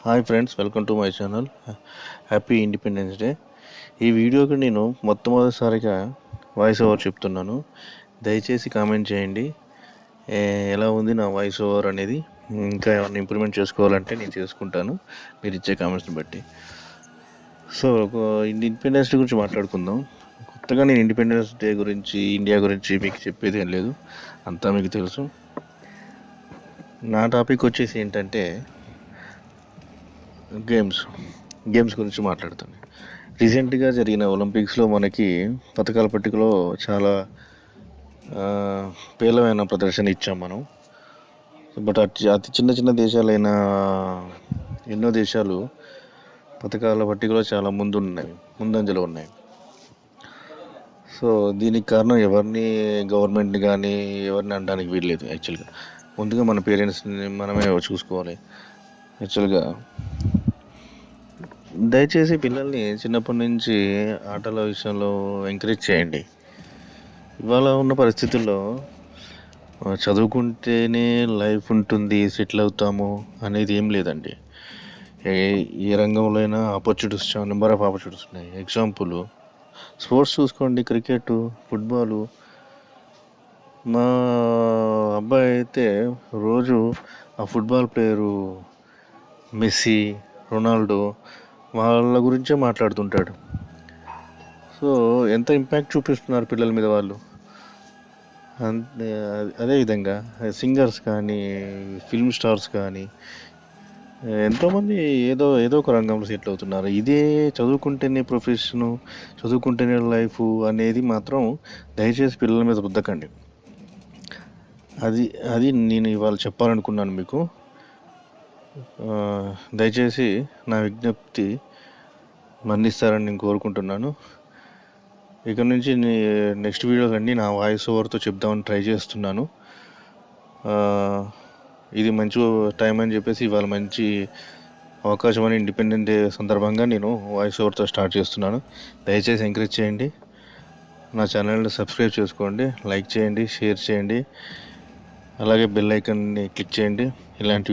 Hi friends, welcome to my channel. Happy independence day. ఈ వీడియోకి నేను మొట్టమొదటిసారిగా వాయిస్ ఓవర్ చెప్తున్నాను. దయచేసి కామెంట్ చేయండి ఎలా ఉంది నా వాయిస్ ఓవర్ అనేది. ఇంకా ఏమైనా ఇంప్రూవ్మెంట్ చేసుకోవాలంటే నేను చేసుకుంటాను మీరు ఇచ్చే కామెంట్స్ని బట్టి. సో ఇండిపెండెన్స్ డే గురించి మాట్లాడుకుందాం. కొత్తగా నేను ఇండిపెండెన్స్ డే గురించి, ఇండియా గురించి మీకు చెప్పేది ఏం లేదు, అంతా మీకు తెలుసు. నా టాపిక్ వచ్చేసి ఏంటంటే గేమ్స్ గురించి మాట్లాడుతాను. రీసెంట్గా జరిగిన ఒలింపిక్స్లో మనకి పథకాల పట్టికలో చాలా పేలవమైన ప్రదర్శన ఇచ్చాం మనం. బట్ అతి చిన్న చిన్న దేశాలైన ఎన్నో దేశాలు పథకాల పట్టికలో చాలా ముందంజలో ఉన్నాయి. సో దీనికి కారణం ఎవరిని, గవర్నమెంట్ని కానీ ఎవరిని అనడానికి వీల్లేదు. యాక్చువల్గా ముందుగా మన పేరెంట్స్ని మనమే చూసుకోవాలి. యాక్చువల్గా దయచేసి పిల్లల్ని చిన్నప్పటి నుంచి ఆటల విషయంలో ఎంకరేజ్ చేయండి. ఇవాళ ఉన్న పరిస్థితుల్లో చదువుకుంటేనే లైఫ్ ఉంటుంది, సెటిల్ అవుతాము అనేది ఏం లేదండి. ఏ రంగంలో అయినా ఆపర్చునిటీస్, నెంబర్ ఆఫ్ ఆపర్చునిటీస్ ఉన్నాయి. ఎగ్జాంపుల్ స్పోర్ట్స్ చూసుకోండి, క్రికెట్, ఫుట్బాలు. మా అబ్బాయి అయితే రోజు ఆ ఫుట్బాల్ ప్లేయరు మెస్సీ, రొనాల్డో వాళ్ళ గురించే మాట్లాడుతుంటాడు. సో ఎంత ఇంపాక్ట్ చూపిస్తున్నారు పిల్లల మీద వాళ్ళు. అదేవిధంగా సింగర్స్ కానీ, ఫిల్మ్ స్టార్స్ కానీ ఎంతోమంది ఏదో ఒక రంగంలో సెటిల్ అవుతున్నారు. ఇదే చదువుకుంటేనే ప్రొఫెషను, చదువుకుంటేనే లైఫ్ అనేది మాత్రం దయచేసి పిల్లల మీద రుద్దకండి. అది నేను ఇవాళ చెప్పాలనుకున్నాను మీకు. దయచేసి నా విజ్ఞప్తి మన్నిస్తారని నేను కోరుకుంటున్నాను. ఇక నుంచి నెక్స్ట్ వీడియోస్ అన్నీ నా వాయిస్ ఓవర్తో చెప్దామని ట్రై చేస్తున్నాను. ఇది మంచి టైం అని చెప్పేసి ఇవాళ మంచి అవకాశం అని ఇండిపెండెన్స్ డే సందర్భంగా నేను వాయిస్ ఓవర్తో స్టార్ట్ చేస్తున్నాను. దయచేసి ఎంకరేజ్ చేయండి, నా ఛానల్ని సబ్స్క్రైబ్ చేసుకోండి, లైక్ చేయండి, షేర్ చేయండి, అలాగే బెల్ ఐకాన్ని క్లిక్ చేయండి. ఇలాంటి